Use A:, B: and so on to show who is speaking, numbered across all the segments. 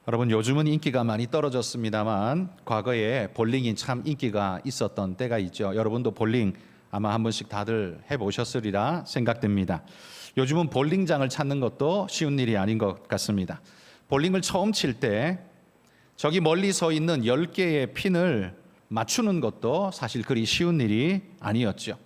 A: 여러분, 요즘은 인기가 많이 떨어졌습니다만 과거에 볼링이 참 인기가 있었던 때가 있죠. 여러분도 볼링 아마 한 번씩 다들 해보셨으리라 생각됩니다. 요즘은 볼링장을 찾는 것도 쉬운 일이 아닌 것 같습니다. 볼링을 처음 칠 때 저기 멀리 서 있는 10개의 핀을 맞추는 것도 사실 그리 쉬운 일이 아니었죠.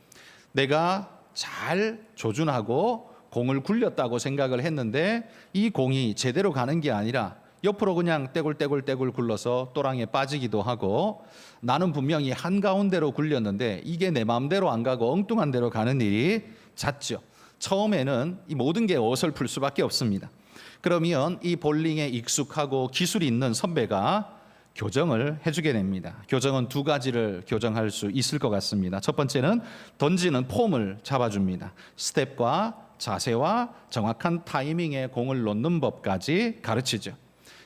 A: 내가 잘 조준하고 공을 굴렸다고 생각을 했는데 이 공이 제대로 가는 게 아니라 옆으로 그냥 떼굴떼굴 굴러서 또랑에 빠지기도 하고, 나는 분명히 한가운데로 굴렸는데 이게 내 마음대로 안 가고 엉뚱한 데로 가는 일이 잦죠. 처음에는 이 모든 게 어설플 수밖에 없습니다. 그러면 이 볼링에 익숙하고 기술이 있는 선배가 교정을 해주게 됩니다. 교정은 두 가지를 교정할 수 있을 것 같습니다. 첫 번째는 던지는 폼을 잡아줍니다. 스텝과 자세와 정확한 타이밍에 공을 놓는 법까지 가르치죠.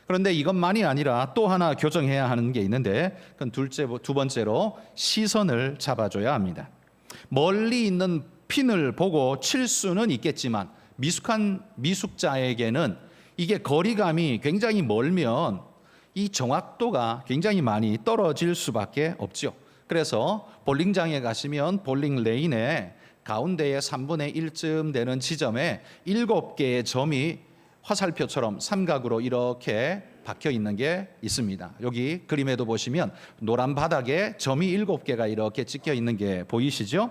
A: 그런데 이것만이 아니라 또 하나 교정해야 하는 게 있는데, 그건 두 번째로 시선을 잡아줘야 합니다. 멀리 있는 핀을 보고 칠 수는 있겠지만 미숙한 미숙자에게는 이게 거리감이 굉장히 멀면 이 정확도가 굉장히 많이 떨어질 수밖에 없죠. 그래서 볼링장에 가시면 볼링 레인에 가운데에 3분의 1쯤 되는 지점에 7개의 점이 화살표처럼 삼각으로 이렇게 박혀 있는 게 있습니다. 여기 그림에도 보시면 노란 바닥에 점이 7개가 이렇게 찍혀 있는 게 보이시죠?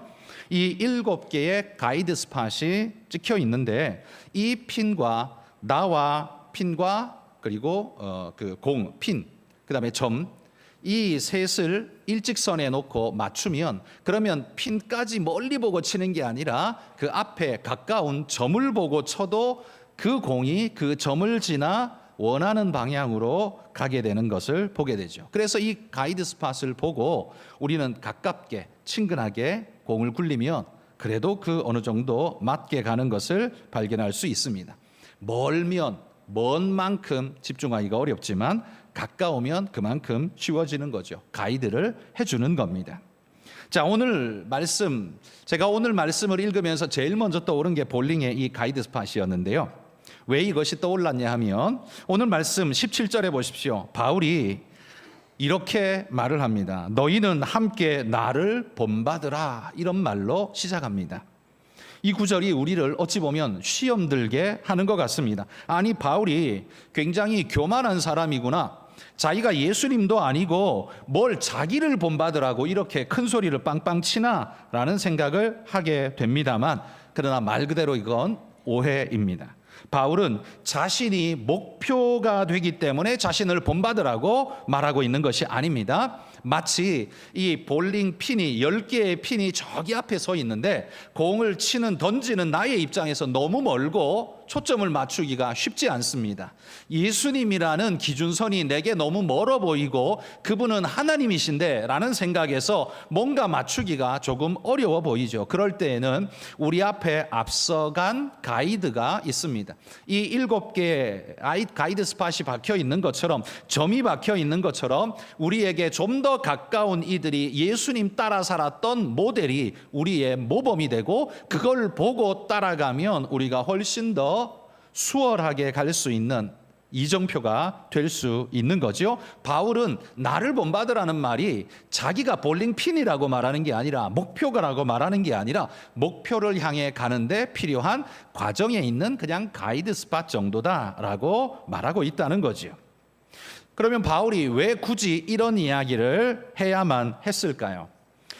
A: 이 7개의 가이드 스팟이 찍혀 있는데 이 핀과 나와 핀과 그리고 핀, 그다음에 점, 이 셋을 일직선에 놓고 맞추면, 그러면 핀까지 멀리 보고 치는 게 아니라 그 앞에 가까운 점을 보고 쳐도 그 공이 그 점을 지나 원하는 방향으로 가게 되는 것을 보게 되죠. 그래서 이 가이드 스팟을 보고 우리는 가깝게 친근하게 공을 굴리면 그래도 그 어느 정도 맞게 가는 것을 발견할 수 있습니다. 멀면 먼 만큼 집중하기가 어렵지만 가까우면 그만큼 쉬워지는 거죠. 가이드를 해주는 겁니다. 자, 제가 오늘 말씀을 읽으면서 제일 먼저 떠오른 게 볼링의 이 가이드 스팟이었는데요. 왜 이것이 떠올랐냐 하면 오늘 말씀 17절에 보십시오. 바울이 이렇게 말을 합니다. 너희는 함께 나를 본받으라, 이런 말로 시작합니다. 이 구절이 우리를 어찌 보면 시험 들게 하는 것 같습니다. 아니, 바울이 굉장히 교만한 사람이구나, 자기가 예수님도 아니고 뭘 자기를 본받으라고 이렇게 큰 소리를 빵빵 치나 라는 생각을 하게 됩니다만, 그러나 말 그대로 이건 오해입니다. 바울은 자신이 목표가 되기 때문에 자신을 본받으라고 말하고 있는 것이 아닙니다. 마치 이 볼링 핀이 10개의 핀이 저기 앞에 서 있는데 공을 던지는 나의 입장에서 너무 멀고 초점을 맞추기가 쉽지 않습니다. 예수님이라는 기준선이 내게 너무 멀어 보이고 그분은 하나님이신데 라는 생각에서 뭔가 맞추기가 조금 어려워 보이죠. 그럴 때에는 우리 앞에 앞서간 가이드가 있습니다. 이 7개의 가이드 스팟이 박혀 있는 것처럼, 점이 박혀 있는 것처럼 우리에게 좀 더 가까운 이들이 예수님 따라 살았던 모델이 우리의 모범이 되고, 그걸 보고 따라가면 우리가 훨씬 더 수월하게 갈 수 있는 이정표가 될 수 있는 거죠. 바울은 나를 본받으라는 말이 자기가 볼링 핀이라고 말하는 게 아니라, 목표가라고 말하는 게 아니라 목표를 향해 가는데 필요한 과정에 있는 그냥 가이드 스팟 정도다라고 말하고 있다는 거죠. 그러면 바울이 왜 굳이 이런 이야기를 해야만 했을까요?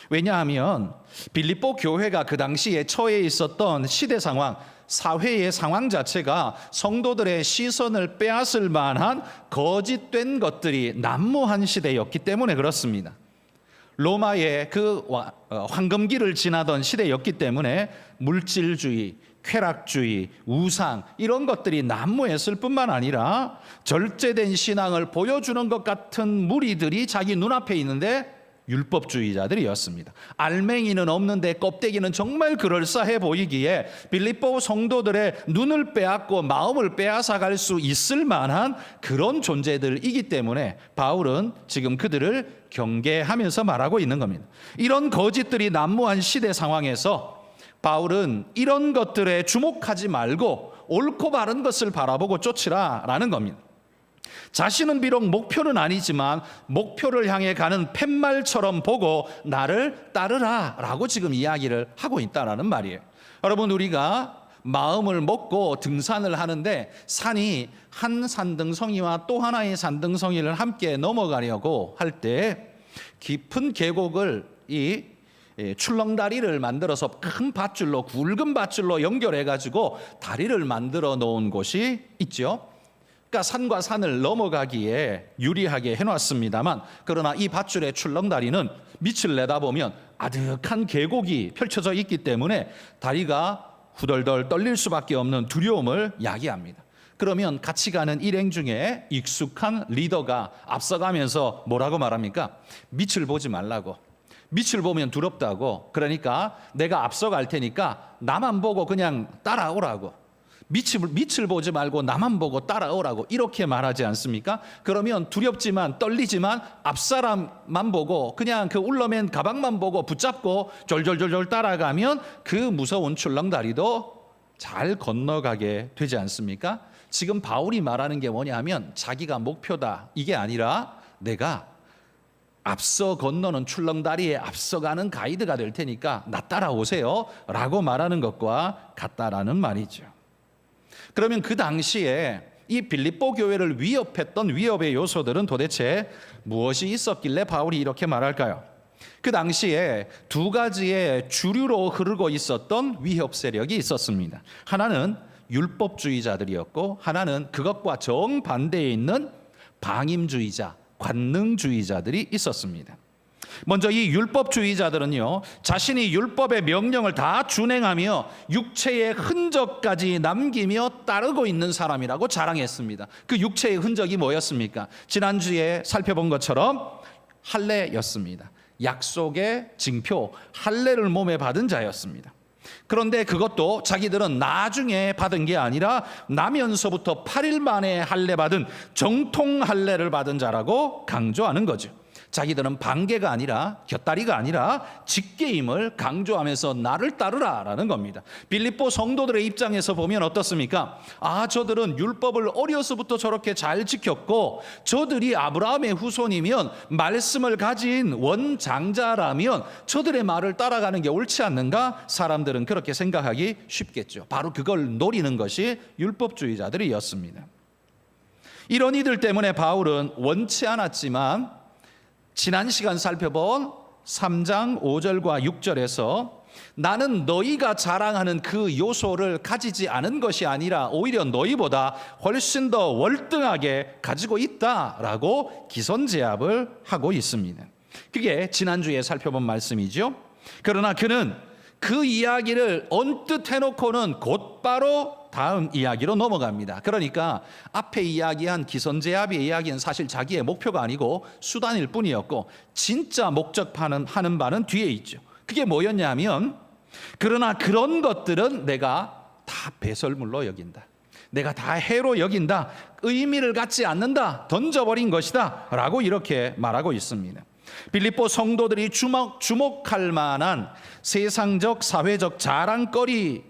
A: 왜냐하면 빌립보 교회가 그 당시에 처해 있었던 시대 상황, 사회의 상황 자체가 성도들의 시선을 빼앗을 만한 거짓된 것들이 난무한 시대였기 때문에 그렇습니다. 로마의 그 황금기를 지나던 시대였기 때문에 물질주의, 쾌락주의, 우상, 이런 것들이 난무했을 뿐만 아니라 절제된 신앙을 보여주는 것 같은 무리들이 자기 눈앞에 있는데 율법주의자들이었습니다. 알맹이는 없는데 껍데기는 정말 그럴싸해 보이기에 빌립보 성도들의 눈을 빼앗고 마음을 빼앗아갈 수 있을 만한 그런 존재들이기 때문에 바울은 지금 그들을 경계하면서 말하고 있는 겁니다. 이런 거짓들이 난무한 시대 상황에서 바울은 이런 것들에 주목하지 말고 옳고 바른 것을 바라보고 쫓으라라는 겁니다. 자신은 비록 목표는 아니지만 목표를 향해 가는 팻말처럼 보고 나를 따르라 라고 지금 이야기를 하고 있다라는 말이에요. 여러분, 우리가 마음을 먹고 등산을 하는데 산이 한 산등성이와 또 하나의 산등성이를 함께 넘어가려고 할 때 깊은 계곡을 이 출렁다리를 만들어서 큰 밧줄로, 굵은 밧줄로 연결해 가지고 다리를 만들어 놓은 곳이 있죠. 그러니까 산과 산을 넘어가기에 유리하게 해놨습니다만, 그러나 이 밧줄의 출렁다리는 밑을 내다보면 아득한 계곡이 펼쳐져 있기 때문에 다리가 후덜덜 떨릴 수밖에 없는 두려움을 야기합니다. 그러면 같이 가는 일행 중에 익숙한 리더가 앞서가면서 뭐라고 말합니까? 밑을 보지 말라고. 밑을 보면 두렵다고. 그러니까 내가 앞서갈 테니까 나만 보고 그냥 따라오라고. 밑을 보지 말고 나만 보고 따라오라고 이렇게 말하지 않습니까? 그러면 두렵지만 떨리지만 앞사람만 보고 그냥 그 울러맨 가방만 보고 붙잡고 졸졸졸졸 따라가면 그 무서운 출렁다리도 잘 건너가게 되지 않습니까? 지금 바울이 말하는 게 뭐냐면 자기가 목표다 이게 아니라 내가 앞서 건너는 출렁다리에 앞서가는 가이드가 될 테니까 나 따라오세요 라고 말하는 것과 같다라는 말이죠. 그러면 그 당시에 이 빌립보 교회를 위협했던 위협의 요소들은 도대체 무엇이 있었길래 바울이 이렇게 말할까요? 그 당시에 두 가지의 주류로 흐르고 있었던 위협 세력이 있었습니다. 하나는 율법주의자들이었고 하나는 그것과 정반대에 있는 방임주의자, 관능주의자들이 있었습니다. 먼저 이 율법주의자들은요, 자신이 율법의 명령을 다 준행하며 육체의 흔적까지 남기며 따르고 있는 사람이라고 자랑했습니다. 그 육체의 흔적이 뭐였습니까? 지난주에 살펴본 것처럼 할례였습니다. 약속의 징표, 할례를 몸에 받은 자였습니다. 그런데 그것도 자기들은 나중에 받은 게 아니라 나면서부터 8일 만에 할례 받은 정통 할례를 받은 자라고 강조하는 거죠. 자기들은 반개가 아니라 곁다리가 아니라 직계임을 강조하면서 나를 따르라라는 겁니다. 빌립보 성도들의 입장에서 보면 어떻습니까? 저들은 율법을 어려서부터 저렇게 잘 지켰고 저들이 아브라함의 후손이면 말씀을 가진 원장자라면 저들의 말을 따라가는 게 옳지 않는가? 사람들은 그렇게 생각하기 쉽겠죠. 바로 그걸 노리는 것이 율법주의자들이었습니다. 이런 이들 때문에 바울은 원치 않았지만 지난 시간 살펴본 3장 5절과 6절에서 나는 너희가 자랑하는 그 요소를 가지지 않은 것이 아니라 오히려 너희보다 훨씬 더 월등하게 가지고 있다라고 기선제압을 하고 있습니다. 그게 지난주에 살펴본 말씀이죠. 그러나 그는 그 이야기를 언뜻 해놓고는 곧바로 다음 이야기로 넘어갑니다. 그러니까 앞에 이야기한 기선제압의 이야기는 사실 자기의 목표가 아니고 수단일 뿐이었고 진짜 목적하는 바는 뒤에 있죠. 그게 뭐였냐면 그러나 그런 것들은 내가 다 배설물로 여긴다. 내가 다 해로 여긴다. 의미를 갖지 않는다. 던져버린 것이다 라고 이렇게 말하고 있습니다. 빌립보 성도들이 주목할 만한 세상적 사회적 자랑거리였지만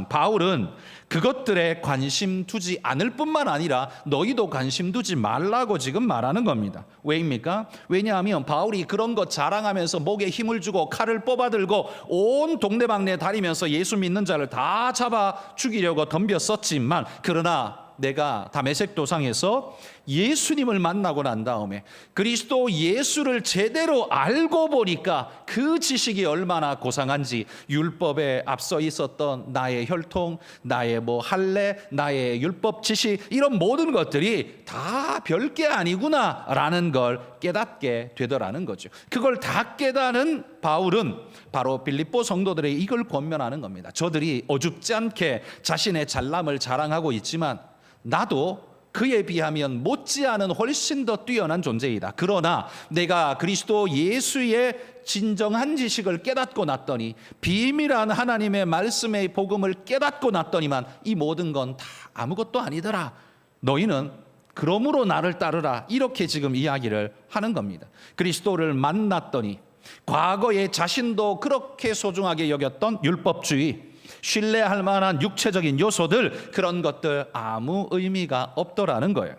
A: 바울은 그것들에 관심 두지 않을 뿐만 아니라 너희도 관심 두지 말라고 지금 말하는 겁니다. 왜입니까? 왜냐하면 바울이 그런 것 자랑하면서 목에 힘을 주고 칼을 뽑아들고 온 동네방네 다니면서 예수 믿는 자를 다 잡아 죽이려고 덤볐었지만 그러나 내가 다메섹 도상에서 예수님을 만나고 난 다음에 그리스도 예수를 제대로 알고 보니까 그 지식이 얼마나 고상한지 율법에 앞서 있었던 나의 혈통, 나의 할례, 나의 율법 지식 이런 모든 것들이 다 별게 아니구나라는 걸 깨닫게 되더라는 거죠. 그걸 다 깨닫는 바울은 바로 빌립보 성도들의 이걸 권면하는 겁니다. 저들이 어줍지 않게 자신의 잘남을 자랑하고 있지만 나도 그에 비하면 못지않은 훨씬 더 뛰어난 존재이다. 그러나 내가 그리스도 예수의 진정한 지식을 깨닫고 났더니 비밀한 하나님의 말씀의 복음을 깨닫고 났더니만 이 모든 건 다 아무것도 아니더라. 너희는 그러므로 나를 따르라. 이렇게 지금 이야기를 하는 겁니다. 그리스도를 만났더니 과거에 자신도 그렇게 소중하게 여겼던 율법주의, 신뢰할 만한 육체적인 요소들 그런 것들 아무 의미가 없더라는 거예요.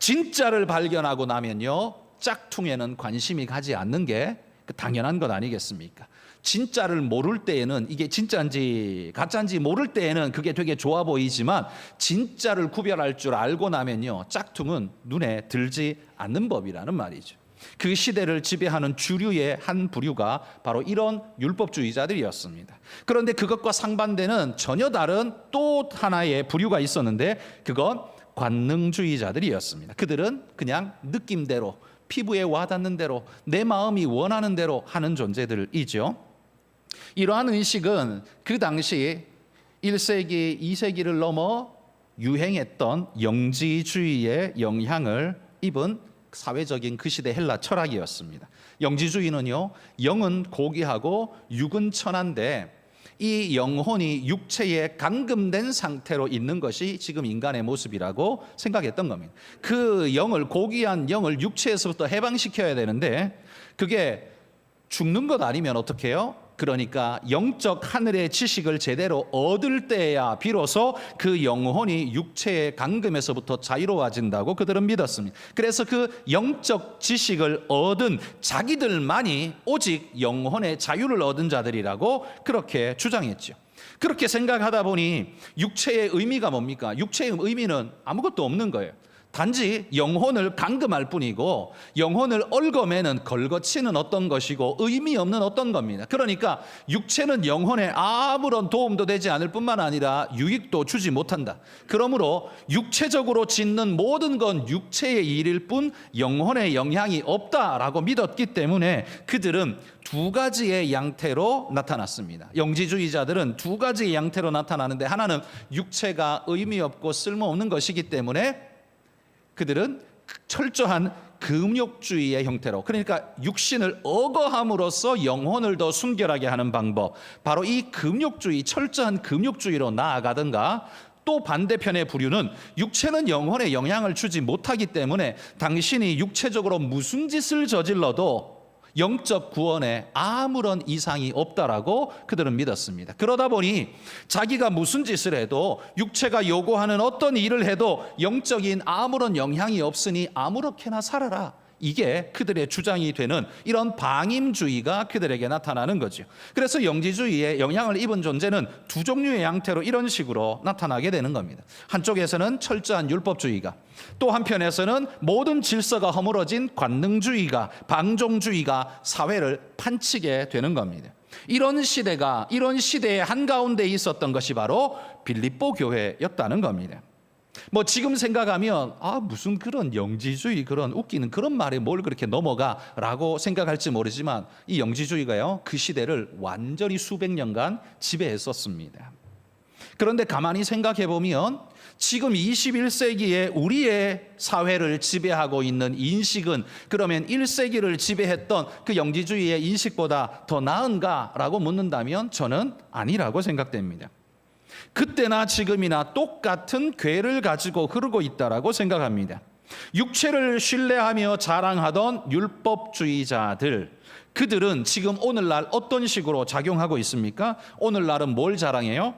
A: 진짜를 발견하고 나면요, 짝퉁에는 관심이 가지 않는 게 당연한 것 아니겠습니까? 진짜를 모를 때에는, 이게 진짜인지 가짜인지 모를 때에는 그게 되게 좋아 보이지만, 진짜를 구별할 줄 알고 나면요, 짝퉁은 눈에 들지 않는 법이라는 말이죠. 그 시대를 지배하는 주류의 한 부류가 바로 이런 율법주의자들이었습니다. 그런데 그것과 상반되는 전혀 다른 또 하나의 부류가 있었는데, 그건 관능주의자들이었습니다. 그들은 그냥 느낌대로, 피부에 와닿는 대로, 내 마음이 원하는 대로 하는 존재들이죠. 이러한 의식은 그 당시 1세기, 2세기를 넘어 유행했던 영지주의의 영향을 입은 사회적인 그 시대 헬라 철학이었습니다. 영지주의는요, 영은 고귀하고 육은 천한데 이 영혼이 육체에 감금된 상태로 있는 것이 지금 인간의 모습이라고 생각했던 겁니다. 그 영을, 고귀한 영을 육체에서부터 해방시켜야 되는데 그게 죽는 것 아니면 어떻게 해요? 그러니까 영적 하늘의 지식을 제대로 얻을 때야 비로소 그 영혼이 육체의 감금에서부터 자유로워진다고 그들은 믿었습니다. 그래서 그 영적 지식을 얻은 자기들만이 오직 영혼의 자유를 얻은 자들이라고 그렇게 주장했죠. 그렇게 생각하다 보니 육체의 의미가 뭡니까? 육체의 의미는 아무것도 없는 거예요. 단지 영혼을 감금할 뿐이고 영혼을 얽어매는 걸거치는 어떤 것이고 의미 없는 어떤 겁니다. 그러니까 육체는 영혼에 아무런 도움도 되지 않을 뿐만 아니라 유익도 주지 못한다. 그러므로 육체적으로 짓는 모든 건 육체의 일일 뿐 영혼의 영향이 없다라고 믿었기 때문에 그들은 두 가지의 양태로 나타났습니다. 영지주의자들은 두 가지의 양태로 나타나는데, 하나는 육체가 의미 없고 쓸모없는 것이기 때문에 그들은 철저한 금욕주의의 형태로, 그러니까 육신을 억어함으로써 영혼을 더 순결하게 하는 방법, 바로 이 금욕주의, 철저한 금욕주의로 나아가든가, 또 반대편의 부류는 육체는 영혼에 영향을 주지 못하기 때문에 당신이 육체적으로 무슨 짓을 저질러도 영적 구원에 아무런 이상이 없다라고 그들은 믿었습니다. 그러다 보니 자기가 무슨 짓을 해도, 육체가 요구하는 어떤 일을 해도 영적인 아무런 영향이 없으니 아무렇게나 살아라, 이게 그들의 주장이 되는 이런 방임주의가 그들에게 나타나는 거죠. 그래서 영지주의에 영향을 입은 존재는 두 종류의 양태로 이런 식으로 나타나게 되는 겁니다. 한쪽에서는 철저한 율법주의가, 또 한편에서는 모든 질서가 허물어진 관능주의가, 방종주의가 사회를 판치게 되는 겁니다. 이런 시대의 한가운데 있었던 것이 바로 빌립보 교회였다는 겁니다. 뭐 지금 생각하면 무슨 그런 영지주의, 그런 웃기는 그런 말에 뭘 그렇게 넘어가라고 생각할지 모르지만, 이 영지주의가요, 그 시대를 완전히 수백 년간 지배했었습니다. 그런데 가만히 생각해 보면 지금 21세기에 우리의 사회를 지배하고 있는 인식은 그러면 1세기를 지배했던 그 영지주의의 인식보다 더 나은가라고 묻는다면 저는 아니라고 생각됩니다. 그때나 지금이나 똑같은 괴를 가지고 흐르고 있다라고 생각합니다. 육체를 신뢰하며 자랑하던 율법주의자들, 그들은 지금 오늘날 어떤 식으로 작용하고 있습니까? 오늘날은 뭘 자랑해요?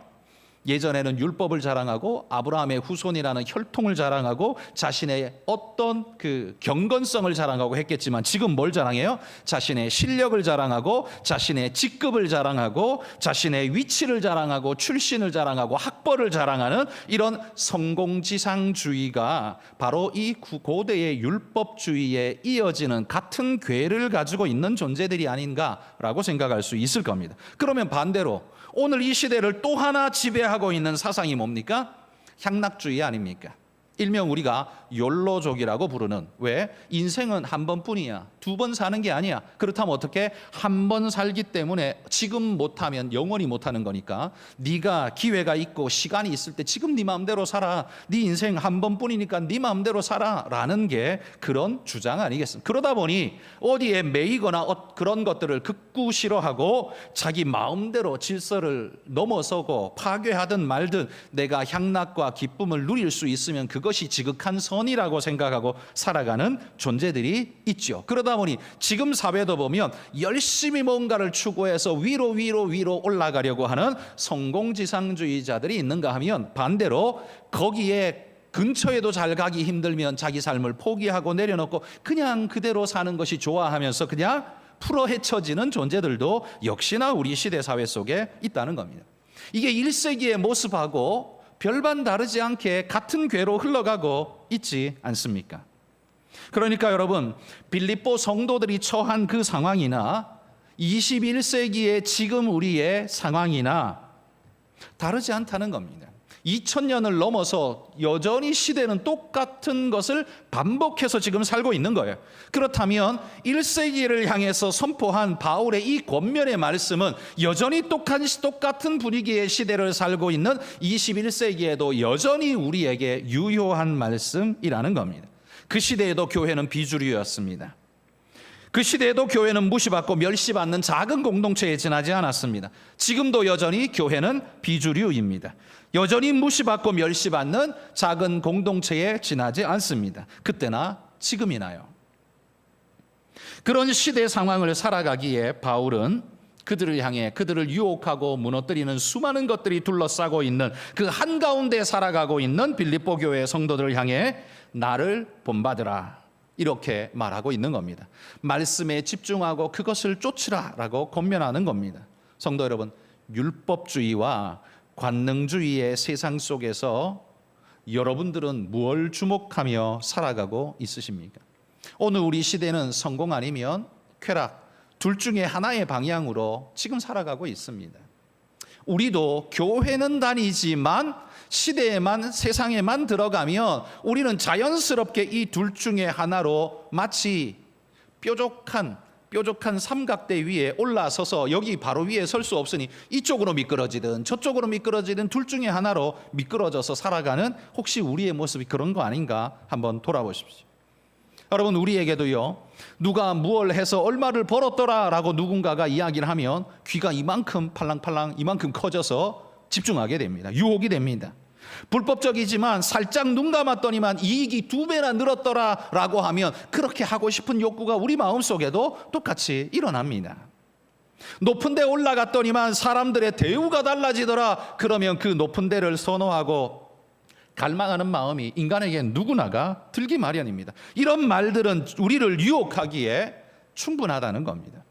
A: 예전에는 율법을 자랑하고 아브라함의 후손이라는 혈통을 자랑하고 자신의 어떤 그 경건성을 자랑하고 했겠지만, 지금 뭘 자랑해요? 자신의 실력을 자랑하고 자신의 직급을 자랑하고 자신의 위치를 자랑하고 출신을 자랑하고 학벌을 자랑하는 이런 성공지상주의가 바로 이 고대의 율법주의에 이어지는 같은 궤를 가지고 있는 존재들이 아닌가라고 생각할 수 있을 겁니다. 그러면 반대로 오늘 이 시대를 또 하나 지배하고 있는 사상이 뭡니까? 향락주의 아닙니까? 일명 우리가 욜로족이라고 부르는, 왜? 인생은 한 번뿐이야, 두 번 사는 게 아니야. 그렇다면 어떻게? 한 번 살기 때문에 지금 못하면 영원히 못하는 거니까 네가 기회가 있고 시간이 있을 때 지금 네 마음대로 살아, 네 인생 한 번뿐이니까 네 마음대로 살아 라는 게 그런 주장 아니겠습니까? 그러다 보니 어디에 매이거나 그런 것들을 극구 싫어하고 자기 마음대로 질서를 넘어서고 파괴하든 말든 내가 향락과 기쁨을 누릴 수 있으면 그것이 지극한 선이라고 생각하고 살아가는 존재들이 있죠. 그러다 보니 지금 사회도 보면 열심히 뭔가를 추구해서 위로 올라가려고 하는 성공지상주의자들이 있는가 하면, 반대로 거기에 근처에도 잘 가기 힘들면 자기 삶을 포기하고 내려놓고 그냥 그대로 사는 것이 좋아하면서 그냥 풀어 헤쳐지는 존재들도 역시나 우리 시대 사회 속에 있다는 겁니다. 이게 1세기의 모습하고 별반 다르지 않게 같은 궤로 흘러가고 있지 않습니까? 그러니까 여러분, 빌립보 성도들이 처한 그 상황이나 21세기의 지금 우리의 상황이나 다르지 않다는 겁니다. 2000년을 넘어서 여전히 시대는 똑같은 것을 반복해서 지금 살고 있는 거예요. 그렇다면 1세기를 향해서 선포한 바울의 이 권면의 말씀은 여전히 똑같은 분위기의 시대를 살고 있는 21세기에도 여전히 우리에게 유효한 말씀이라는 겁니다. 그 시대에도 교회는 비주류였습니다. 그 시대에도 교회는 무시받고 멸시받는 작은 공동체에 지나지 않았습니다. 지금도 여전히 교회는 비주류입니다. 여전히 무시받고 멸시받는 작은 공동체에 지나지 않습니다. 그때나 지금이나요. 그런 시대 상황을 살아가기에 바울은 그들을 향해 그들을 유혹하고 무너뜨리는 수많은 것들이 둘러싸고 있는 그 한가운데 살아가고 있는 빌립보 교회의 성도들을 향해 나를 본받으라, 이렇게 말하고 있는 겁니다. 말씀에 집중하고 그것을 쫓으라라고 권면하는 겁니다. 성도 여러분, 율법주의와 관능주의의 세상 속에서 여러분들은 무엇을 주목하며 살아가고 있으십니까? 오늘 우리 시대는 성공 아니면 쾌락, 둘 중에 하나의 방향으로 지금 살아가고 있습니다. 우리도 교회는 다니지만 시대에만, 세상에만 들어가면 우리는 자연스럽게 이 둘 중에 하나로 마치 뾰족한 삼각대 위에 올라서서 여기 바로 위에 설 수 없으니 이쪽으로 미끄러지든 저쪽으로 미끄러지든 둘 중에 하나로 미끄러져서 살아가는, 혹시 우리의 모습이 그런 거 아닌가 한번 돌아보십시오. 여러분, 우리에게도요, 누가 무얼 해서 얼마를 벌었더라 라고 누군가가 이야기를 하면 귀가 이만큼 팔랑팔랑 이만큼 커져서 집중하게 됩니다. 유혹이 됩니다. 불법적이지만 살짝 눈 감았더니만 이익이 2배나 늘었더라 라고 하면 그렇게 하고 싶은 욕구가 우리 마음속에도 똑같이 일어납니다. 높은 데 올라갔더니만 사람들의 대우가 달라지더라, 그러면 그 높은 데를 선호하고 갈망하는 마음이 인간에게 누구나가 들기 마련입니다. 이런 말들은 우리를 유혹하기에 충분하다는 겁니다.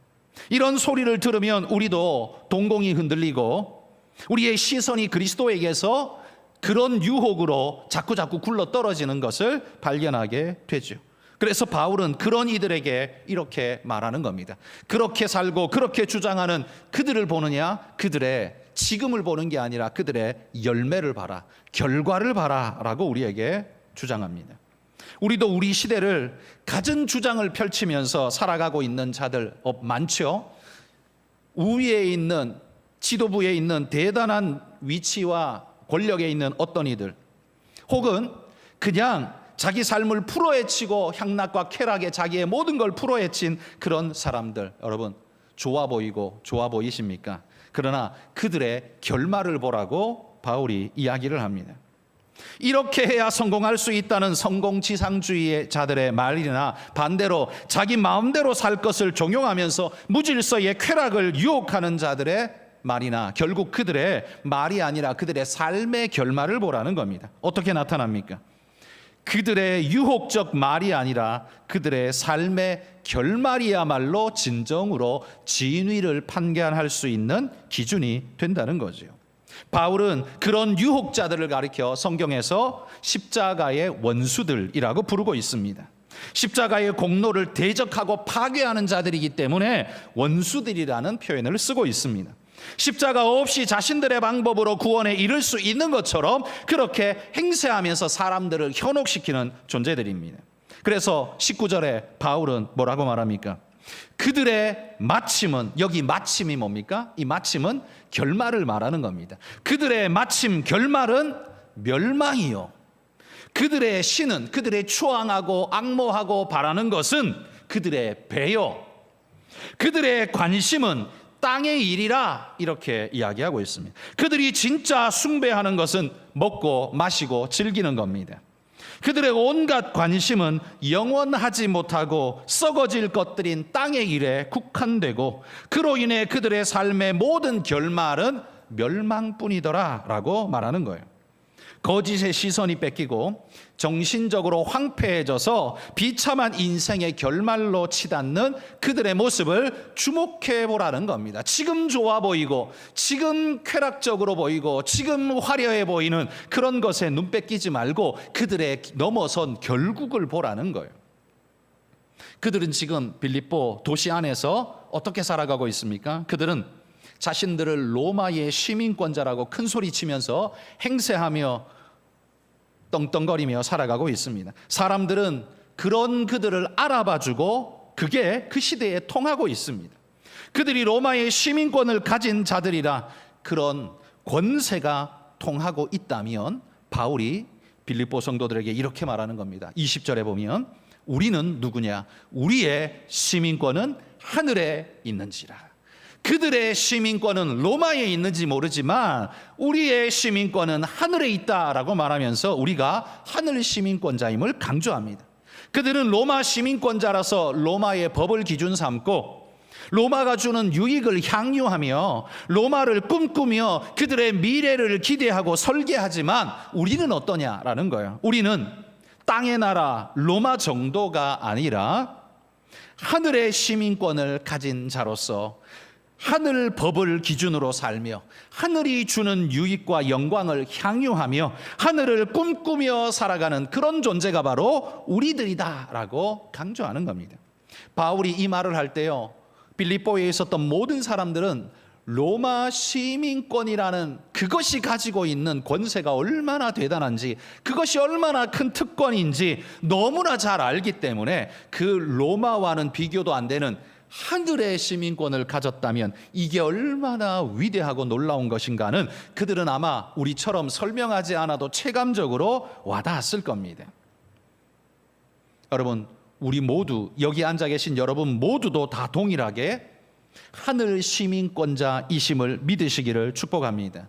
A: 이런 소리를 들으면 우리도 동공이 흔들리고 우리의 시선이 그리스도에게서 그런 유혹으로 자꾸 굴러 떨어지는 것을 발견하게 되죠. 그래서 바울은 그런 이들에게 이렇게 말하는 겁니다. 그렇게 살고 그렇게 주장하는 그들을 보느냐? 그들의 지금을 보는 게 아니라 그들의 열매를 봐라, 결과를 봐라 라고 우리에게 주장합니다. 우리도 우리 시대를 갖은 주장을 펼치면서 살아가고 있는 자들 많죠. 우위에 있는, 지도부에 있는 대단한 위치와 권력에 있는 어떤 이들, 혹은 그냥 자기 삶을 풀어헤치고 향락과 쾌락에 자기의 모든 걸 풀어헤친 그런 사람들, 여러분 좋아 보이십니까? 그러나 그들의 결말을 보라고 바울이 이야기를 합니다. 이렇게 해야 성공할 수 있다는 성공지상주의의 자들의 말이나 반대로 자기 마음대로 살 것을 종용하면서 무질서의 쾌락을 유혹하는 자들의 말이나, 결국 그들의 말이 아니라 그들의 삶의 결말을 보라는 겁니다. 어떻게 나타납니까? 그들의 유혹적 말이 아니라 그들의 삶의 결말이야말로 진정으로 진위를 판단할 수 있는 기준이 된다는 거죠. 바울은 그런 유혹자들을 가리켜 성경에서 십자가의 원수들이라고 부르고 있습니다. 십자가의 공로를 대적하고 파괴하는 자들이기 때문에 원수들이라는 표현을 쓰고 있습니다. 십자가 없이 자신들의 방법으로 구원에 이를 수 있는 것처럼 그렇게 행세하면서 사람들을 현혹시키는 존재들입니다. 그래서 19절에 바울은 뭐라고 말합니까? 그들의 마침은, 여기 마침이 뭡니까? 이 마침은 결말을 말하는 겁니다. 그들의 마침, 결말은 멸망이요. 그들의 신은, 그들의 추앙하고 악모하고 바라는 것은 그들의 배요. 그들의 관심은 땅의 일이라, 이렇게 이야기하고 있습니다. 그들이 진짜 숭배하는 것은 먹고 마시고 즐기는 겁니다. 그들의 온갖 관심은 영원하지 못하고 썩어질 것들인 땅의 일에 국한되고 그로 인해 그들의 삶의 모든 결말은 멸망뿐이더라 라고 말하는 거예요. 거짓의 시선이 뺏기고 정신적으로 황폐해져서 비참한 인생의 결말로 치닫는 그들의 모습을 주목해 보라는 겁니다. 지금 좋아 보이고 지금 쾌락적으로 보이고 지금 화려해 보이는 그런 것에 눈 뺏기지 말고 그들의 넘어선 결국을 보라는 거예요. 그들은 지금 빌립보 도시 안에서 어떻게 살아가고 있습니까? 그들은 자신들을 로마의 시민권자라고 큰 소리치면서 행세하며 떵떵거리며 살아가고 있습니다. 사람들은 그런 그들을 알아봐주고 그게 그 시대에 통하고 있습니다. 그들이 로마의 시민권을 가진 자들이라 그런 권세가 통하고 있다면 바울이 빌립보 성도들에게 이렇게 말하는 겁니다. 20절에 보면 우리는 누구냐? 우리의 시민권은 하늘에 있는지라. 그들의 시민권은 로마에 있는지 모르지만 우리의 시민권은 하늘에 있다라고 말하면서 우리가 하늘 시민권자임을 강조합니다. 그들은 로마 시민권자라서 로마의 법을 기준 삼고 로마가 주는 유익을 향유하며 로마를 꿈꾸며 그들의 미래를 기대하고 설계하지만 우리는 어떠냐라는 거예요. 우리는 땅의 나라 로마 정도가 아니라 하늘의 시민권을 가진 자로서 하늘 법을 기준으로 살며 하늘이 주는 유익과 영광을 향유하며 하늘을 꿈꾸며 살아가는 그런 존재가 바로 우리들이다라고 강조하는 겁니다. 바울이 이 말을 할 때요, 빌립보에 있었던 모든 사람들은 로마 시민권이라는 그것이 가지고 있는 권세가 얼마나 대단한지, 그것이 얼마나 큰 특권인지 너무나 잘 알기 때문에 그 로마와는 비교도 안 되는 하늘의 시민권을 가졌다면 이게 얼마나 위대하고 놀라운 것인가는 그들은 아마 우리처럼 설명하지 않아도 체감적으로 와닿았을 겁니다. 여러분, 우리 모두, 여기 앉아 계신 여러분 모두도 다 동일하게 하늘 시민권자이심을 믿으시기를 축복합니다.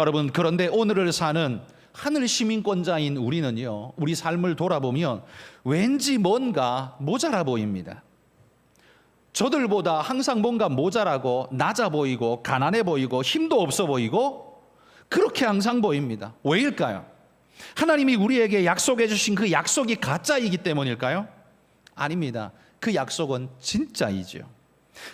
A: 여러분, 그런데 오늘을 사는 하늘 시민권자인 우리는요, 우리 삶을 돌아보면 왠지 뭔가 모자라 보입니다. 저들보다 항상 뭔가 모자라고 낮아 보이고 가난해 보이고 힘도 없어 보이고 그렇게 항상 보입니다. 왜일까요? 하나님이 우리에게 약속해 주신 그 약속이 가짜이기 때문일까요? 아닙니다. 그 약속은 진짜이죠.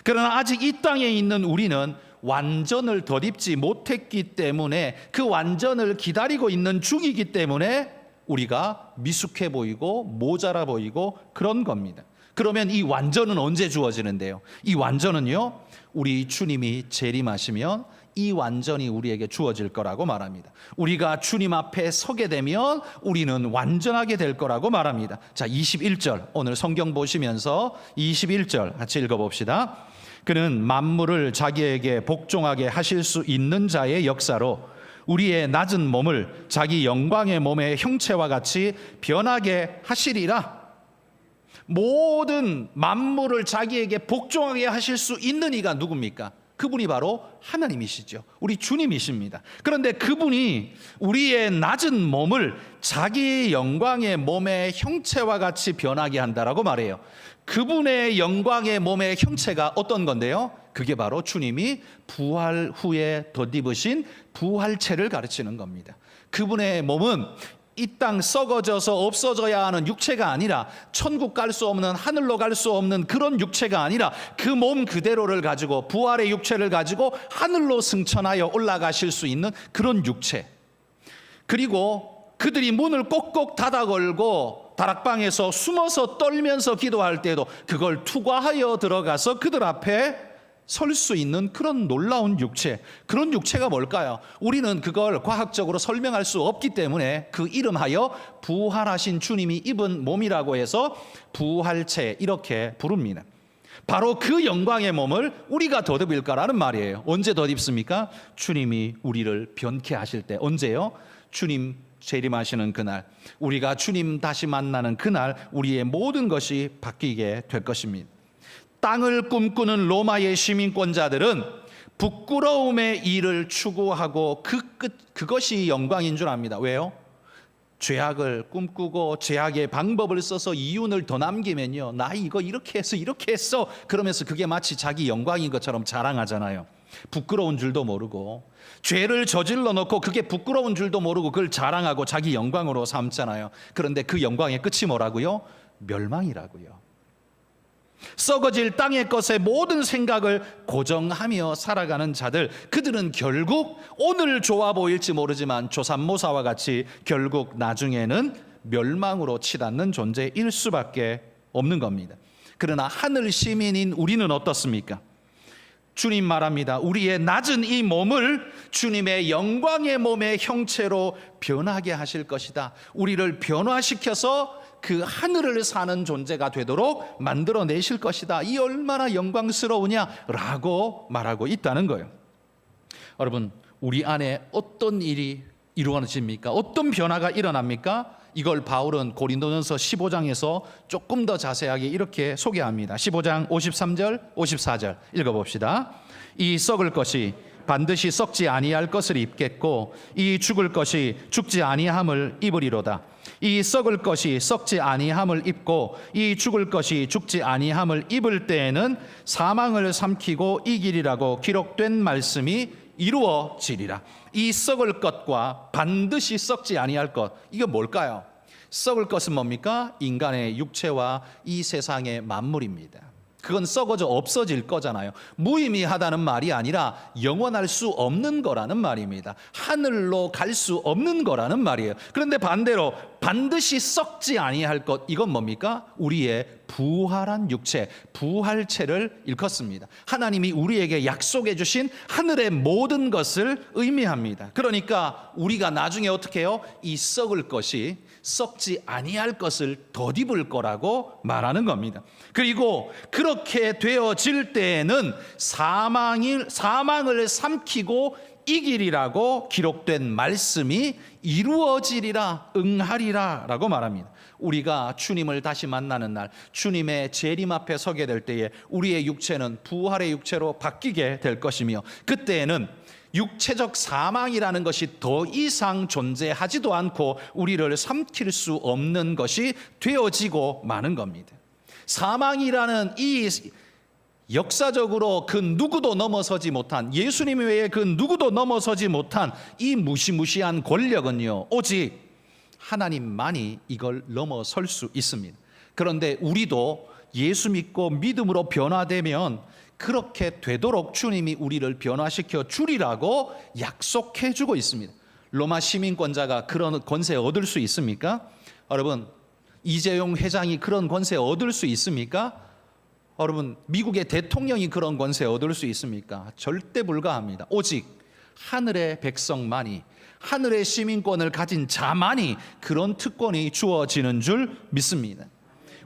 A: 그러나 아직 이 땅에 있는 우리는 완전을 덧입지 못했기 때문에 그 완전을 기다리고 있는 중이기 때문에 우리가 미숙해 보이고 모자라 보이고 그런 겁니다. 그러면 이 완전은 언제 주어지는데요? 이 완전은요, 우리 주님이 재림하시면 이 완전이 우리에게 주어질 거라고 말합니다. 우리가 주님 앞에 서게 되면 우리는 완전하게 될 거라고 말합니다. 자, 21절 오늘 성경 보시면서 21절 같이 읽어봅시다. 그는 만물을 자기에게 복종하게 하실 수 있는 자의 역사로 우리의 낮은 몸을 자기 영광의 몸의 형체와 같이 변하게 하시리라. 모든 만물을 자기에게 복종하게 하실 수 있는 이가 누굽니까? 그분이 바로 하나님이시죠. 우리 주님이십니다. 그런데 그분이 우리의 낮은 몸을 자기 영광의 몸의 형체와 같이 변하게 한다라고 말해요. 그분의 영광의 몸의 형체가 어떤 건데요? 그게 바로 주님이 부활 후에 덧입으신 부활체를 가르치는 겁니다. 그분의 몸은 이 땅 썩어져서 없어져야 하는 육체가 아니라 천국 갈 수 없는, 하늘로 갈 수 없는 그런 육체가 아니라 그 몸 그대로를 가지고 부활의 육체를 가지고 하늘로 승천하여 올라가실 수 있는 그런 육체. 그리고 그들이 문을 꼭꼭 닫아 걸고 다락방에서 숨어서 떨면서 기도할 때도 그걸 투과하여 들어가서 그들 앞에 설 수 있는 그런 놀라운 육체, 그런 육체가 뭘까요? 우리는 그걸 과학적으로 설명할 수 없기 때문에 그 이름하여 부활하신 주님이 입은 몸이라고 해서 부활체 이렇게 부릅니다. 바로 그 영광의 몸을 우리가 덧입을 거라는 말이에요. 언제 덧입습니까? 주님이 우리를 변케 하실 때. 언제요? 주님 재림하시는 그날, 우리가 주님 다시 만나는 그날 우리의 모든 것이 바뀌게 될 것입니다. 땅을 꿈꾸는 로마의 시민권자들은 부끄러움의 일을 추구하고 그것이 영광인 줄 압니다. 왜요? 죄악을 꿈꾸고 죄악의 방법을 써서 이윤을 더 남기면요, 나 이거 이렇게 했어 그러면서 그게 마치 자기 영광인 것처럼 자랑하잖아요. 부끄러운 줄도 모르고 죄를 저질러 놓고 그게 부끄러운 줄도 모르고 그걸 자랑하고 자기 영광으로 삼잖아요. 그런데 그 영광의 끝이 뭐라고요? 멸망이라고요. 썩어질 땅의 것에 모든 생각을 고정하며 살아가는 자들, 그들은 결국 오늘 좋아 보일지 모르지만 조삼모사와 같이 결국 나중에는 멸망으로 치닫는 존재일 수밖에 없는 겁니다. 그러나 하늘 시민인 우리는 어떻습니까? 주님 말합니다. 우리의 낮은 이 몸을 주님의 영광의 몸의 형체로 변하게 하실 것이다. 우리를 변화시켜서 그 하늘을 사는 존재가 되도록 만들어내실 것이다. 이 얼마나 영광스러우냐라고 말하고 있다는 거예요. 여러분, 우리 안에 어떤 일이 이루어집니까? 어떤 변화가 일어납니까? 이걸 바울은 고린도전서 15장에서 조금 더 자세하게 이렇게 소개합니다. 15장 53절 54절 읽어봅시다. 이 썩을 것이 반드시 썩지 아니할 것을 입겠고 이 죽을 것이 죽지 아니함을 입으리로다. 이 썩을 것이 썩지 아니함을 입고 이 죽을 것이 죽지 아니함을 입을 때에는 사망을 삼키고 이기리라고 기록된 말씀이 이루어지리라. 이 썩을 것과 반드시 썩지 아니할 것, 이게 뭘까요? 썩을 것은 뭡니까? 인간의 육체와 이 세상의 만물입니다. 그건 썩어져 없어질 거잖아요. 무의미하다는 말이 아니라 영원할 수 없는 거라는 말입니다. 하늘로 갈 수 없는 거라는 말이에요. 그런데 반대로 반드시 썩지 아니할 것, 이건 뭡니까? 우리의 부활한 육체, 부활체를 일컫습니다. 하나님이 우리에게 약속해 주신 하늘의 모든 것을 의미합니다. 그러니까 우리가 나중에 어떻게 해요? 이 썩을 것이 썩지 아니할 것을 덧입을 거라고 말하는 겁니다. 그리고 그렇게 되어질 때에는 사망을 삼키고 이기리라고 기록된 말씀이 이루어지리라, 응하리라 라고 말합니다. 우리가 주님을 다시 만나는 날, 주님의 재림 앞에 서게 될 때에 우리의 육체는 부활의 육체로 바뀌게 될 것이며, 그때에는 육체적 사망이라는 것이 더 이상 존재하지도 않고 우리를 삼킬 수 없는 것이 되어지고 마는 겁니다. 사망이라는 이 역사적으로 그 누구도 넘어서지 못한, 예수님 외에 그 누구도 넘어서지 못한 이 무시무시한 권력은요, 오직 하나님만이 이걸 넘어설 수 있습니다. 그런데 우리도 예수 믿고 믿음으로 변화되면 그렇게 되도록 주님이 우리를 변화시켜 주리라고 약속해 주고 있습니다. 로마 시민권자가 그런 권세 얻을 수 있습니까? 여러분, 이재용 회장이 그런 권세 얻을 수 있습니까? 여러분, 미국의 대통령이 그런 권세 얻을 수 있습니까? 절대 불가합니다. 오직 하늘의 백성만이, 하늘의 시민권을 가진 자만이 그런 특권이 주어지는 줄 믿습니다.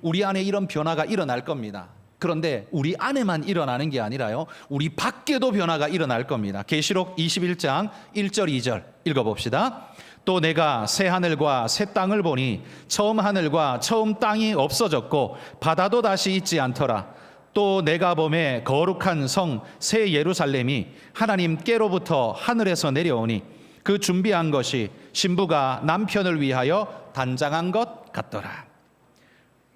A: 우리 안에 이런 변화가 일어날 겁니다. 그런데 우리 안에만 일어나는 게 아니라요, 우리 밖에도 변화가 일어날 겁니다. 계시록 21장 1절 2절 읽어봅시다. 또 내가 새 하늘과 새 땅을 보니 처음 하늘과 처음 땅이 없어졌고 바다도 다시 있지 않더라. 또 내가 보매 거룩한 성 새 예루살렘이 하나님께로부터 하늘에서 내려오니 그 준비한 것이 신부가 남편을 위하여 단장한 것 같더라.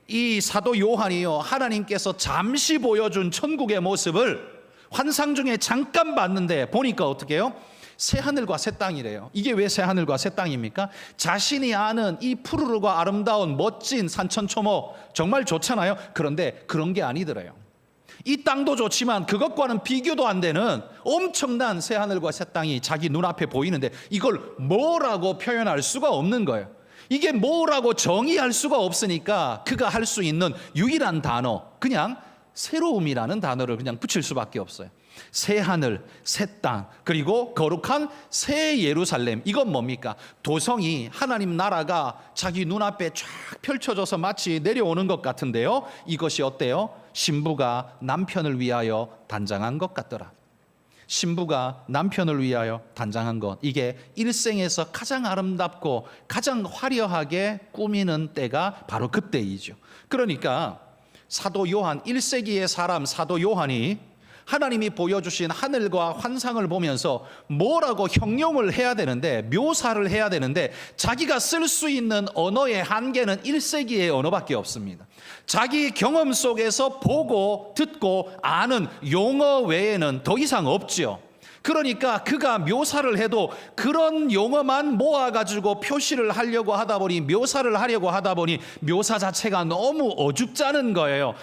A: 이 사도 요한이요, 하나님께서 잠시 보여준 천국의 모습을 환상 중에 잠깐 봤는데 보니까 어떻게 해요? 새 하늘과 새 땅이래요. 이게 왜 새 하늘과 새 땅입니까? 자신이 아는 이 푸르르고 아름다운 멋진 산천초목 정말 좋잖아요. 그런데 그런 게 아니더래요. 이 땅도 좋지만 그것과는 비교도 안 되는 엄청난 새 하늘과 새 땅이 자기 눈앞에 보이는데 이걸 뭐라고 표현할 수가 없는 거예요. 이게 뭐라고 정의할 수가 없으니까 그가 할 수 있는 유일한 단어, 그냥 새로움이라는 단어를 그냥 붙일 수밖에 없어요. 새 하늘, 새 땅, 그리고 거룩한 새 예루살렘. 이건 뭡니까? 도성이, 하나님 나라가 자기 눈앞에 쫙 펼쳐져서 마치 내려오는 것 같은데요, 이것이 어때요? 신부가 남편을 위하여 단장한 것 같더라. 신부가 남편을 위하여 단장한 것, 이게 일생에서 가장 아름답고 가장 화려하게 꾸미는 때가 바로 그때이죠. 그러니까 사도 요한, 1세기의 사람 사도 요한이 하나님이 보여주신 하늘과 환상을 보면서 뭐라고 형용을 해야 되는데, 묘사를 해야 되는데 자기가 쓸 수 있는 언어의 한계는 1세기의 언어밖에 없습니다. 자기 경험 속에서 보고 듣고 아는 용어 외에는 더 이상 없죠. 그러니까 그가 묘사를 해도 그런 용어만 모아가지고 표시를 하려고 하다 보니, 묘사를 하려고 하다 보니 묘사 자체가 너무 어줍잖은 거예요.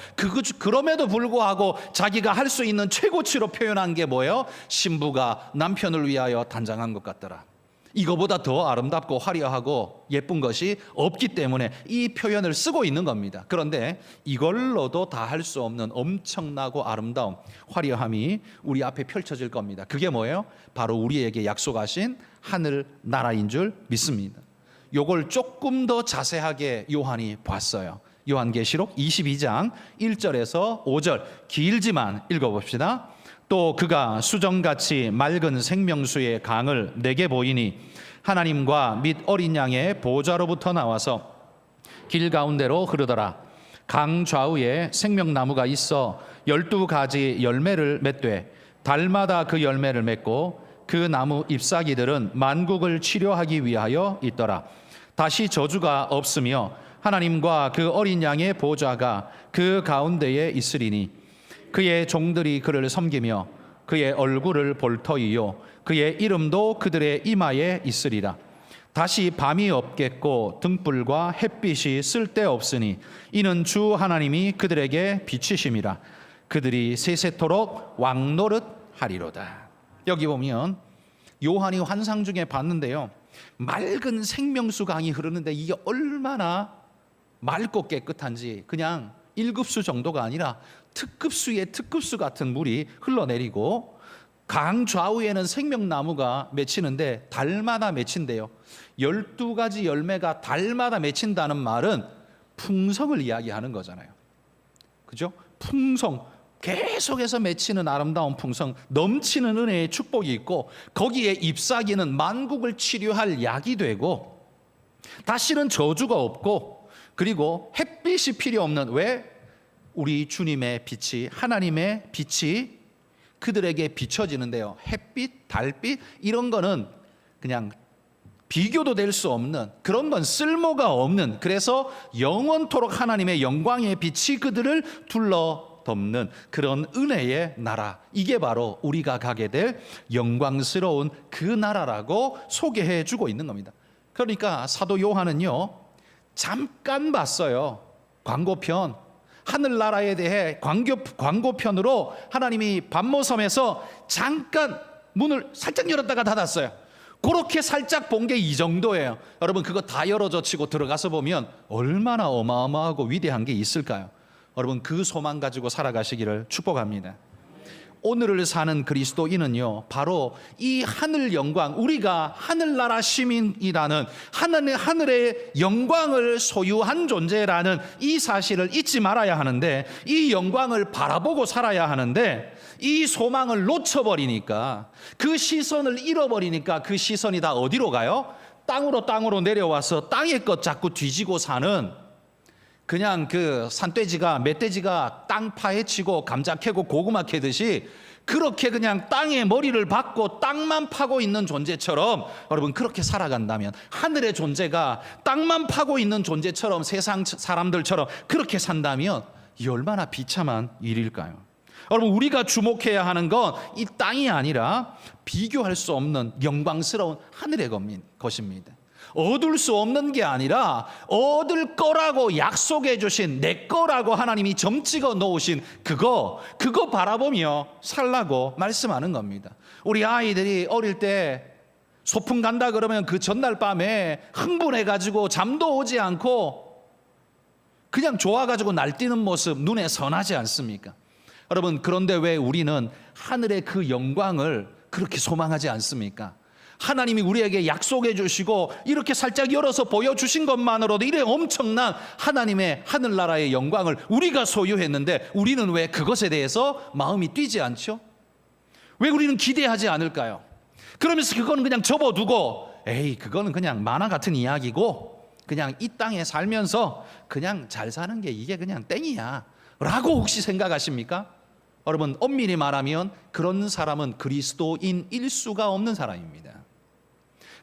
A: 그럼에도 불구하고 자기가 할 수 있는 최고치로 표현한 게 뭐예요? 신부가 남편을 위하여 단장한 것 같더라. 이거보다 더 아름답고 화려하고 예쁜 것이 없기 때문에 이 표현을 쓰고 있는 겁니다. 그런데 이걸로도 다 할 수 없는 엄청나고 아름다운 화려함이 우리 앞에 펼쳐질 겁니다. 그게 뭐예요? 바로 우리에게 약속하신 하늘 나라인 줄 믿습니다. 요걸 조금 더 자세하게 요한이 봤어요. 요한계시록 22장 1절에서 5절 길지만 읽어봅시다. 또 그가 수정같이 맑은 생명수의 강을 내게 보이니 하나님과 및 어린 양의 보좌로부터 나와서 길 가운데로 흐르더라. 강 좌우에 생명나무가 있어 12가지 열매를 맺되 달마다 그 열매를 맺고 그 나무 잎사귀들은 만국을 치료하기 위하여 있더라. 다시 저주가 없으며 하나님과 그 어린 양의 보좌가 그 가운데에 있으리니 그의 종들이 그를 섬기며 그의 얼굴을 볼 터이요 그의 이름도 그들의 이마에 있으리라. 다시 밤이 없겠고 등불과 햇빛이 쓸데없으니 이는 주 하나님이 그들에게 비치심이라. 그들이 세세토록 왕노릇 하리로다. 여기 보면 요한이 환상 중에 봤는데요, 맑은 생명수 강이 흐르는데 이게 얼마나 맑고 깨끗한지, 그냥 1급수 정도가 아니라 특급수의 특급수 같은 물이 흘러내리고 강 좌우에는 생명나무가 맺히는데 달마다 맺힌대요. 12가지 열매가 달마다 맺힌다는 말은 풍성을 이야기하는 거잖아요. 그죠? 풍성, 계속해서 맺히는 아름다운 풍성, 넘치는 은혜의 축복이 있고 거기에 잎사귀는 만국을 치료할 약이 되고 다시는 저주가 없고, 그리고 햇빛이 필요 없는, 왜? 우리 주님의 빛이, 하나님의 빛이 그들에게 비춰지는데요, 햇빛, 달빛 이런 거는 그냥 비교도 될 수 없는, 그런 건 쓸모가 없는, 그래서 영원토록 하나님의 영광의 빛이 그들을 둘러덮는 그런 은혜의 나라, 이게 바로 우리가 가게 될 영광스러운 그 나라라고 소개해 주고 있는 겁니다. 그러니까 사도 요한은요, 잠깐 봤어요. 광고편, 하늘나라에 대해 광고편으로 하나님이 반모섬에서 잠깐 문을 살짝 열었다가 닫았어요. 그렇게 살짝 본 게 이 정도예요. 여러분, 그거 다 열어져 치고 들어가서 보면 얼마나 어마어마하고 위대한 게 있을까요? 여러분, 그 소망 가지고 살아가시기를 축복합니다. 오늘을 사는 그리스도인은요, 바로 이 하늘 영광, 우리가 하늘나라 시민이라는 하늘의 영광을 소유한 존재라는 이 사실을 잊지 말아야 하는데, 이 영광을 바라보고 살아야 하는데, 이 소망을 놓쳐버리니까, 그 시선을 잃어버리니까 그 시선이 다 어디로 가요? 땅으로 내려와서 땅의 것 자꾸 뒤지고 사는, 그냥 그 산돼지가, 멧돼지가 땅 파헤치고 감자 캐고 고구마 캐듯이 그렇게 그냥 땅에 머리를 박고 땅만 파고 있는 존재처럼, 여러분, 그렇게 살아간다면, 하늘의 존재가 땅만 파고 있는 존재처럼 세상 사람들처럼 그렇게 산다면 이 얼마나 비참한 일일까요? 여러분, 우리가 주목해야 하는 건 이 땅이 아니라 비교할 수 없는 영광스러운 하늘의 것입니다. 얻을 수 없는 게 아니라 얻을 거라고 약속해 주신, 내 거라고 하나님이 점 찍어 놓으신 그거 바라보며 살라고 말씀하는 겁니다. 우리 아이들이 어릴 때 소풍 간다 그러면 그 전날 밤에 흥분해가지고 잠도 오지 않고 그냥 좋아가지고 날뛰는 모습 눈에 선하지 않습니까? 여러분, 그런데 왜 우리는 하늘의 그 영광을 그렇게 소망하지 않습니까? 하나님이 우리에게 약속해 주시고 이렇게 살짝 열어서 보여주신 것만으로도 이래 엄청난 하나님의 하늘나라의 영광을 우리가 소유했는데, 우리는 왜 그것에 대해서 마음이 뛰지 않죠? 왜 우리는 기대하지 않을까요? 그러면서 그거는 그냥 접어두고, 에이, 그거는 그냥 만화 같은 이야기고 그냥 이 땅에 살면서 그냥 잘 사는 게 이게 그냥 땡이야 라고 혹시 생각하십니까? 여러분, 엄밀히 말하면 그런 사람은 그리스도인일 수가 없는 사람입니다.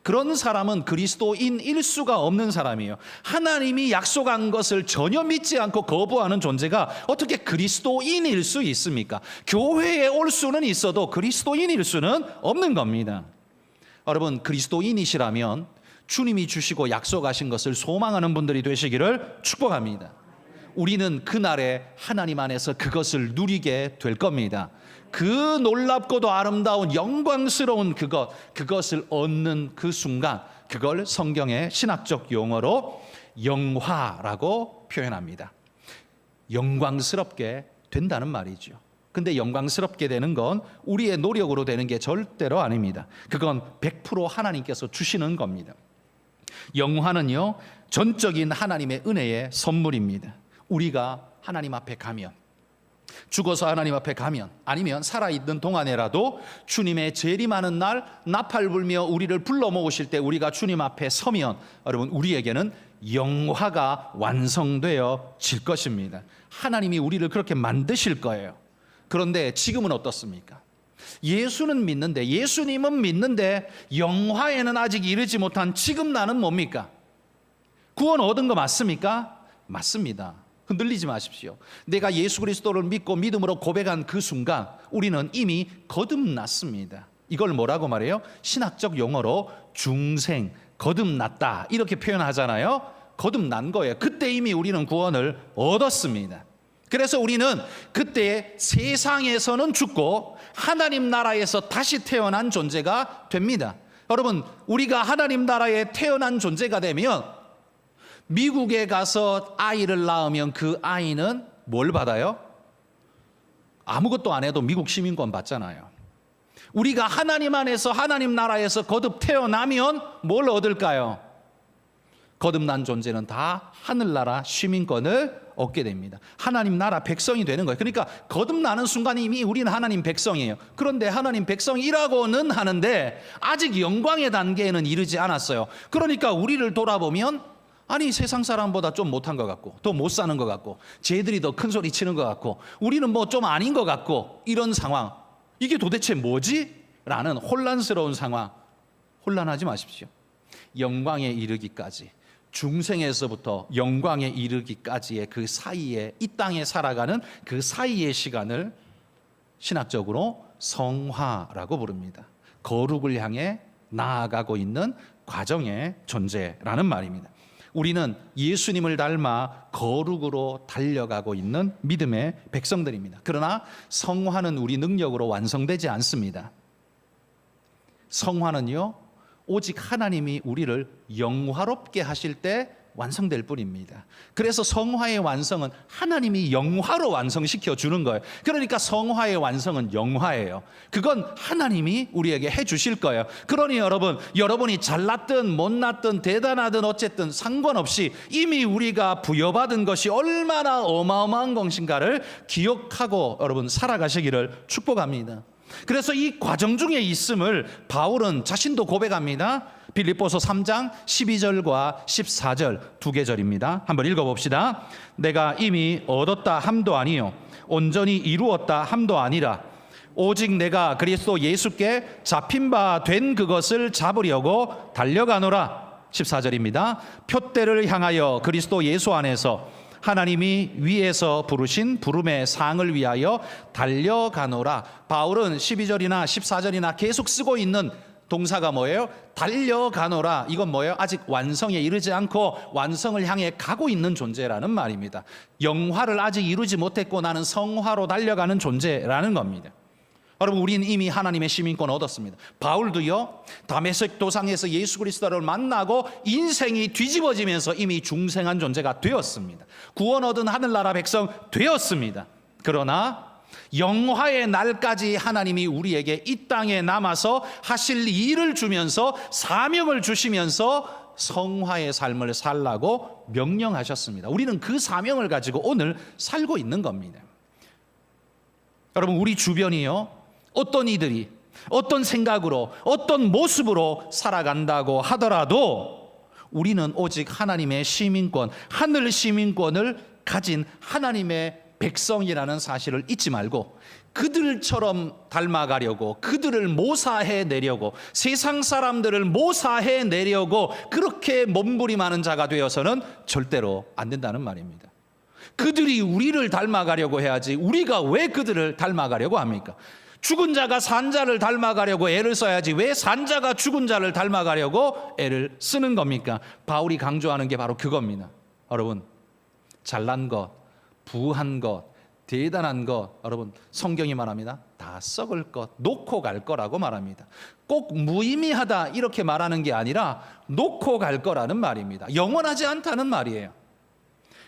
A: 그런 사람은 그리스도인일 수가 없는 사람이에요. 하나님이 약속한 것을 전혀 믿지 않고 거부하는 존재가 어떻게 그리스도인일 수 있습니까? 교회에 올 수는 있어도 그리스도인일 수는 없는 겁니다. 여러분, 그리스도인이시라면 주님이 주시고 약속하신 것을 소망하는 분들이 되시기를 축복합니다. 우리는 그날에 하나님 안에서 그것을 누리게 될 겁니다. 그 놀랍고도 아름다운 영광스러운 그것을 얻는 그 순간, 그걸 성경의 신학적 용어로 영화라고 표현합니다. 영광스럽게 된다는 말이죠. 근데 영광스럽게 되는 건 우리의 노력으로 되는 게 절대로 아닙니다. 그건 100% 하나님께서 주시는 겁니다. 영화는요, 전적인 하나님의 은혜의 선물입니다. 우리가 하나님 앞에 가면, 죽어서 하나님 앞에 가면, 아니면 살아있는 동안에라도 주님의 재림하는 날 나팔 불며 우리를 불러 모으실 때 우리가 주님 앞에 서면, 여러분, 우리에게는 영화가 완성되어질 것입니다. 하나님이 우리를 그렇게 만드실 거예요. 그런데 지금은 어떻습니까? 예수님은 믿는데 영화에는 아직 이르지 못한 지금 나는 뭡니까? 구원 얻은 거 맞습니까? 맞습니다. 흔들리지 마십시오. 내가 예수 그리스도를 믿고 믿음으로 고백한 그 순간 우리는 이미 거듭났습니다. 이걸 뭐라고 말해요? 신학적 용어로 중생, 거듭났다 이렇게 표현하잖아요. 거듭난 거예요. 그때 이미 우리는 구원을 얻었습니다. 그래서 우리는 그때 세상에서는 죽고 하나님 나라에서 다시 태어난 존재가 됩니다. 여러분, 우리가 하나님 나라에 태어난 존재가 되면 미국에 가서 아이를 낳으면 그 아이는 뭘 받아요? 아무것도 안 해도 미국 시민권 받잖아요. 우리가 하나님 안에서 하나님 나라에서 거듭 태어나면 뭘 얻을까요? 거듭난 존재는 다 하늘나라 시민권을 얻게 됩니다. 하나님 나라 백성이 되는 거예요. 그러니까 거듭나는 순간 이미 우리는 하나님 백성이에요. 그런데 하나님 백성이라고는 하는데 아직 영광의 단계에는 이르지 않았어요. 그러니까 우리를 돌아보면 아니, 세상 사람보다 좀 못한 것 같고 더 못 사는 것 같고 쟤들이 더 큰 소리 치는 것 같고 우리는 뭐 좀 아닌 것 같고, 이런 상황, 이게 도대체 뭐지? 라는 혼란스러운 상황. 혼란하지 마십시오. 영광에 이르기까지, 중생에서부터 영광에 이르기까지의 그 사이에, 이 땅에 살아가는 그 사이의 시간을 신학적으로 성화라고 부릅니다. 거룩을 향해 나아가고 있는 과정의 존재라는 말입니다. 우리는 예수님을 닮아 거룩으로 달려가고 있는 믿음의 백성들입니다. 그러나 성화는 우리 능력으로 완성되지 않습니다. 성화는요, 오직 하나님이 우리를 영화롭게 하실 때 완성될 뿐입니다. 그래서 성화의 완성은 하나님이 영화로 완성시켜 주는 거예요. 그러니까 성화의 완성은 영화예요. 그건 하나님이 우리에게 해 주실 거예요. 그러니 여러분이 잘났든 못났든 대단하든 어쨌든 상관없이 이미 우리가 부여받은 것이 얼마나 어마어마한 것인가를 기억하고 여러분 살아가시기를 축복합니다. 그래서 이 과정 중에 있음을 바울은 자신도 고백합니다. 빌립보서 3장 12절과 14절 두 계절입니다. 한번 읽어봅시다. 내가 이미 얻었다 함도 아니요 온전히 이루었다 함도 아니라 오직 내가 그리스도 예수께 잡힌 바 된 그것을 잡으려고 달려가노라. 14절입니다. 표대를 향하여 그리스도 예수 안에서 하나님이 위에서 부르신 부름의 상을 위하여 달려가노라. 바울은 12절이나 14절이나 계속 쓰고 있는 동사가 뭐예요? 달려가노라. 이건 뭐예요? 아직 완성에 이르지 않고 완성을 향해 가고 있는 존재라는 말입니다. 영화를 아직 이루지 못했고 나는 성화로 달려가는 존재라는 겁니다. 여러분, 우리는 이미 하나님의 시민권 얻었습니다. 바울도요, 다메섹 도상에서 예수 그리스도를 만나고 인생이 뒤집어지면서 이미 중생한 존재가 되었습니다. 구원 얻은 하늘나라 백성 되었습니다. 그러나 영화의 날까지 하나님이 우리에게 이 땅에 남아서 하실 일을 주면서 사명을 주시면서 성화의 삶을 살라고 명령하셨습니다. 우리는 그 사명을 가지고 오늘 살고 있는 겁니다. 여러분, 우리 주변이요, 어떤 이들이 어떤 생각으로 어떤 모습으로 살아간다고 하더라도 우리는 오직 하나님의 시민권, 하늘 시민권을 가진 하나님의 백성이라는 사실을 잊지 말고 그들처럼 닮아가려고, 그들을 모사해내려고, 세상 사람들을 모사해내려고 그렇게 몸부림하는 자가 되어서는 절대로 안 된다는 말입니다. 그들이 우리를 닮아가려고 해야지 우리가 왜 그들을 닮아가려고 합니까? 죽은 자가 산 자를 닮아가려고 애를 써야지 왜 산 자가 죽은 자를 닮아가려고 애를 쓰는 겁니까? 바울이 강조하는 게 바로 그겁니다. 여러분, 잘난 것, 부한 것, 대단한 것, 여러분 성경이 말합니다. 다 썩을 것, 놓고 갈 거라고 말합니다. 꼭 무의미하다 이렇게 말하는 게 아니라 놓고 갈 거라는 말입니다. 영원하지 않다는 말이에요.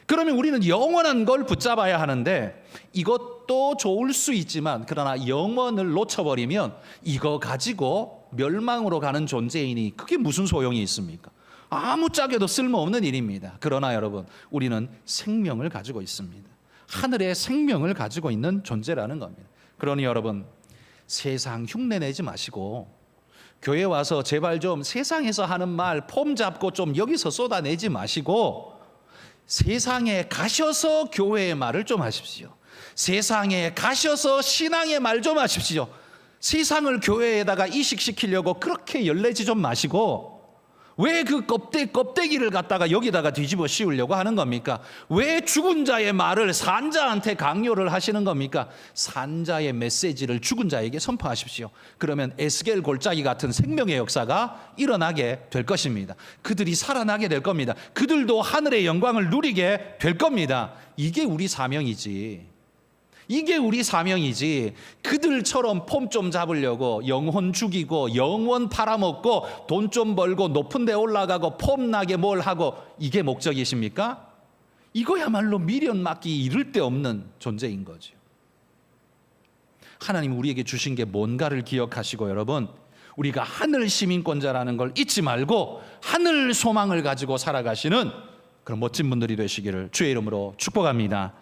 A: 그러면 우리는 영원한 걸 붙잡아야 하는데 이것도 좋을 수 있지만 그러나 영원을 놓쳐버리면 이거 가지고 멸망으로 가는 존재이니 그게 무슨 소용이 있습니까? 아무짝에도 쓸모없는 일입니다. 그러나 여러분, 우리는 생명을 가지고 있습니다. 하늘의 생명을 가지고 있는 존재라는 겁니다. 그러니 여러분, 세상 흉내내지 마시고 교회 와서 제발 좀 세상에서 하는 말 폼 잡고 좀 여기서 쏟아내지 마시고 세상에 가셔서 교회의 말을 좀 하십시오. 세상에 가셔서 신앙의 말 좀 하십시오. 세상을 교회에다가 이식시키려고 그렇게 열내지 좀 마시고 왜 그 껍데기를 갖다가 여기다가 뒤집어 씌우려고 하는 겁니까? 왜 죽은 자의 말을 산 자한테 강요를 하시는 겁니까? 산 자의 메시지를 죽은 자에게 선포하십시오. 그러면 에스겔 골짜기 같은 생명의 역사가 일어나게 될 것입니다. 그들이 살아나게 될 겁니다. 그들도 하늘의 영광을 누리게 될 겁니다. 이게 우리 사명이지. 이게 우리 사명이지. 그들처럼 폼 좀 잡으려고 영혼 죽이고 영원 팔아먹고 돈 좀 벌고 높은 데 올라가고 폼나게 뭘 하고 이게 목적이십니까? 이거야말로 미련 맡기 이를 데 없는 존재인 거죠. 하나님 우리에게 주신 게 뭔가를 기억하시고 여러분, 우리가 하늘 시민권자라는 걸 잊지 말고 하늘 소망을 가지고 살아가시는 그런 멋진 분들이 되시기를 주의 이름으로 축복합니다.